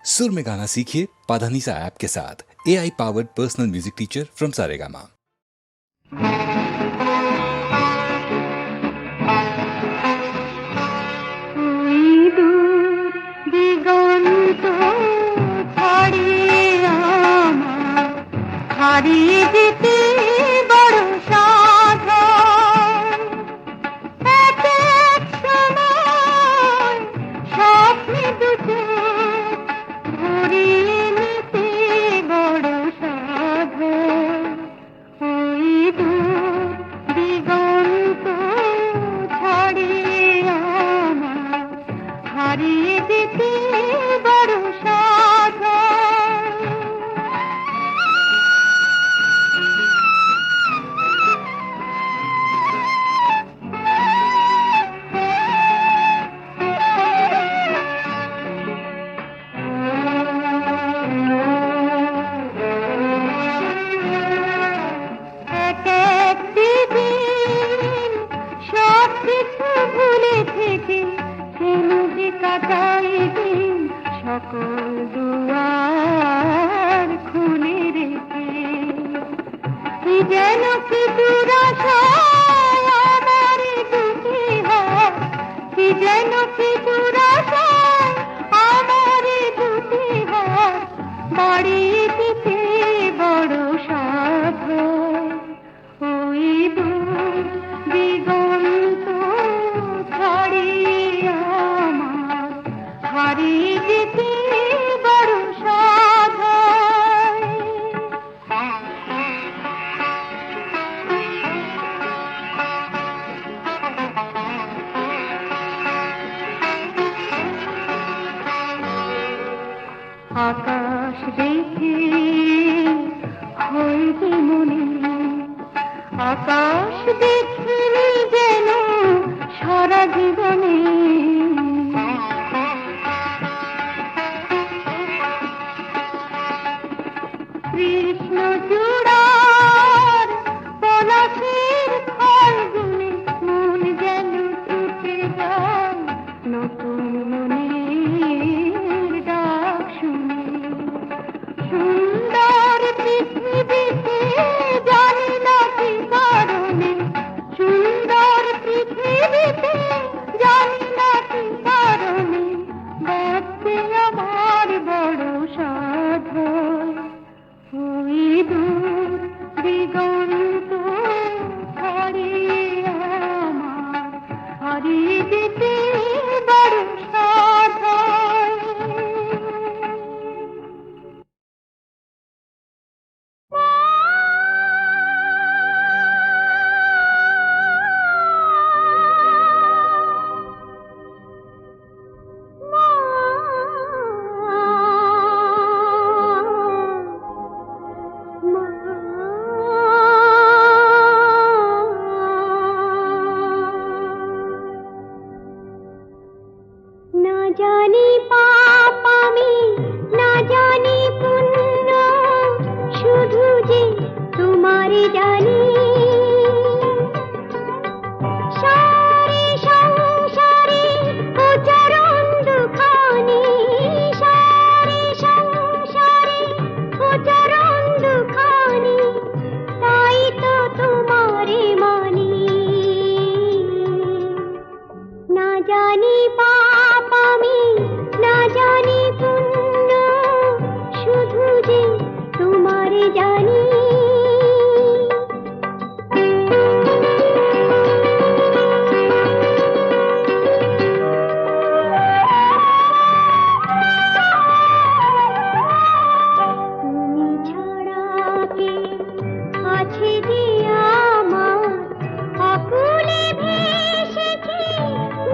सुर में गाना सीखिए पाधानीसा ऐप के साथ। AI powered personal music teacher from Saregama. হারিয়ে যেতে বড় সাধন, এক এক সময় স্বপ্নে দুটো ভরিয়ে নিতে বড় সাধন। ওই দূর দিগন্ত ছাড়িয়ে আমার হারিয়ে যেতে বড় সাধন। সকল দুয়ার খুলে রেখে কি যেন কি দুরাশায় আমার দুটি হাত, কি যেন কি দুরাশায় আমার দুটি হাত বাড়িয়ে দিতে বড় সাধন। ওই দূর দিগন্ত ছাড়িয়ে আমার হারিয়ে যেতে বড় সাধন। আকাশ দেখে হইতে মনে, আকাশ দেখে যেন সারা জীবনে কৃষ্ণ চূড়ার পলাশের ফল গুনে মন যেন ছুটে যায় নতুন মনের ডাক শুনে। সুন্দর পৃথিবীতে জানি না কি কারণে, সুন্দর পৃথিবীতে জানি না কি কারণে বাঁচতে আমার বড় সাধন। ওই দূর দিগন্ত ছাড়িয়ে আমার হারিয়ে যেতে বড় সাধন। না জানি পাপ আমি, না জানি পুণ্য, শুধু যে তোমারই জানি। সারে সংসারে উচ্চারণ দুখানি, সারে সংসারে উচ্চারণ দুখানি, তাই তো তোমারই মানি। না জানি পাপ আমি, না জানি পুণ্য, শুধু যে তোমারই জানি। তুমি ছাড়া কে আছে যে আমার, আকুলে ভেসেছি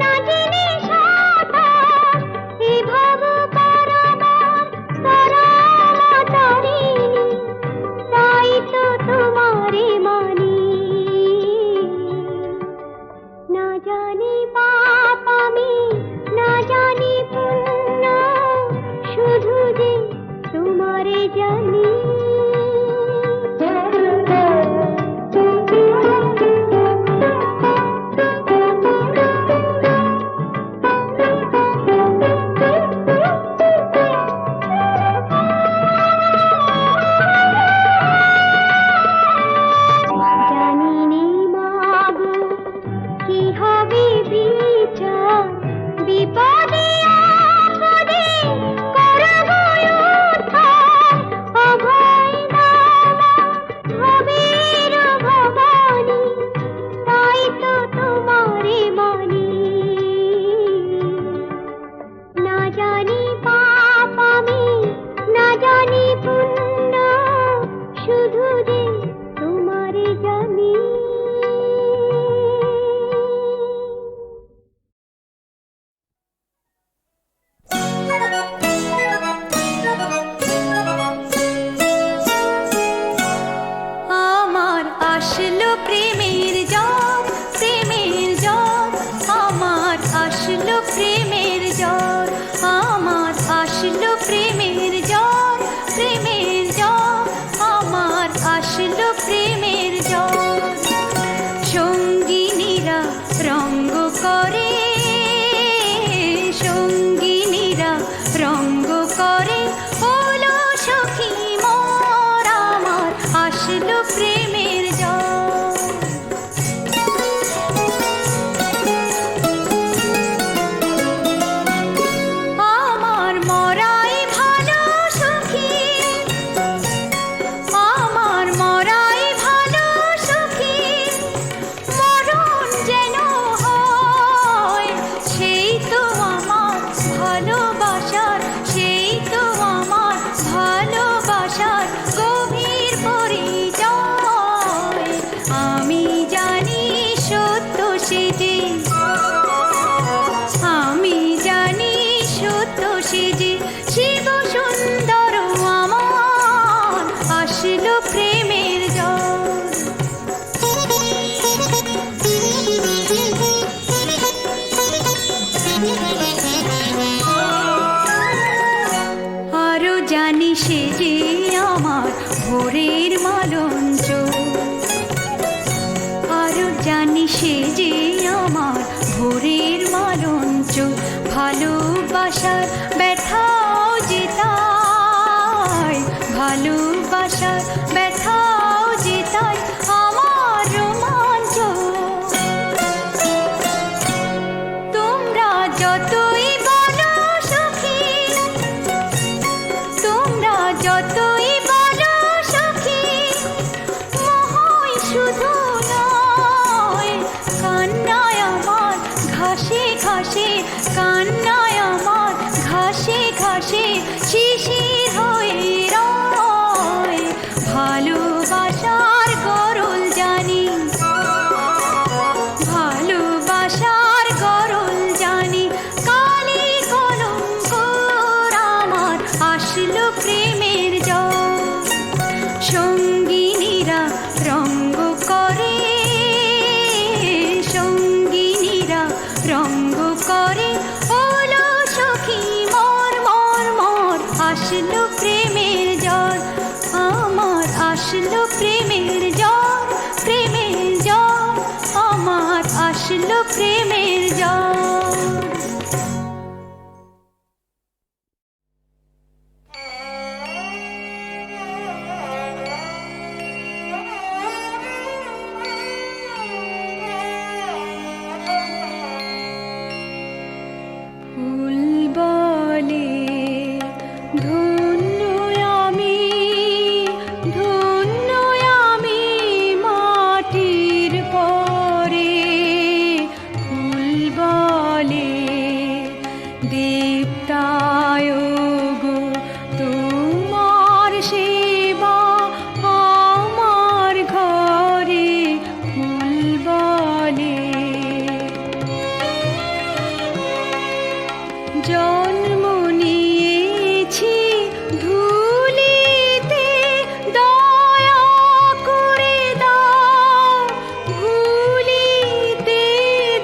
না জেনে সাঁতার, এ ভাব পারাবার তারা তারিণী, তাই তো তোমারে মানি। না জানি পাপ আমি, না জানি পুণ্য, শুধু যে তোমারে জানি। রঙ্গ করে হলো সখী মোর আমার আসলো প্রেমের জল। আমার মরাই ভালো সখী, আমার মরাই ভালো সখী, মরণ যেন হয় সেই তো আমার ভালোবাসার, সেই তো আমার ভালোবাসার গভীর পরিচয়। আমি জানি সত্য সেজে, আমি জানি সত্য সেজে শিব সুন্দর আমার আসলো প্রেমের জল। আরো জানি সে যে আমার ভোরের মালঞ্চ, আরো জানি সে যে আমার ভোরের মালঞ্চ। ভালোবাসার ব্যথাও যে তাই, ভালোবাসার ব্যথাও যে তাই আমার রোমাঞ্চ। তোমরা যতই বলো সখী, তোমরা যতই বলো সখী, মোহই শুধু নয়, কান্নায় আমার ঘাসে ঘাসে, কান্নায় আমার ঘাসে ঘাসে শিশির হয়ে রয়। ভালোবাসার গরল জানি, ভালোবাসার গরল জানি, কালি কলঙ্ক আমার আসলো প্রেমের জল। সঙ্গিনীরা রঙ্গ করে, সঙ্গিনীরা রঙ্গ করে হলো সখী মোর মোর মোর আসলো প্রেমের জল। আমার আসলো প্রেমের জল, প্রেমের জল, আমার আসলো প্রেমের জল। ফুল বলে ধন্য আমি, ধন্য আমি মাটির পরে। ফুল বলে দেবতায় গো তোমার সেবা আমার ঘরে। ফুল বলে জন্ম নিয়েছি ধুলিতে, দয়া করে দাও ভুলিতে,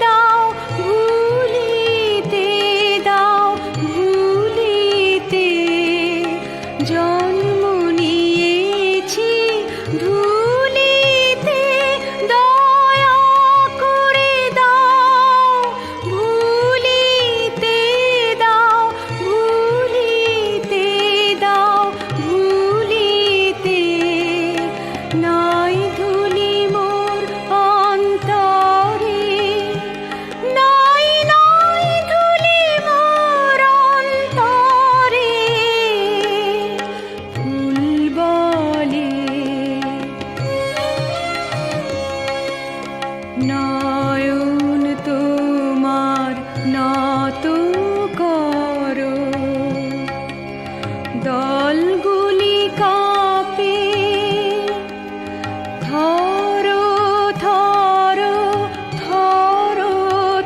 দাও ভুলিতে, দাও ভুলিতে। জন্ম নিয়েছি ধুলিতে, দয়া করে দাও ভুলিতে, দাও ভুলিতে, দাও ভুলিতে। নাই ধুলি মোর অন্তরে, নাই নাই ধুলি মোর অন্তরে। ফুল বলে নয়ন তোমার নত করো, দলগুলি কাঁপে থরো থরো থরো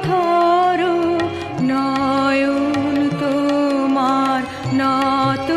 থরো। নয়ন তোমার নত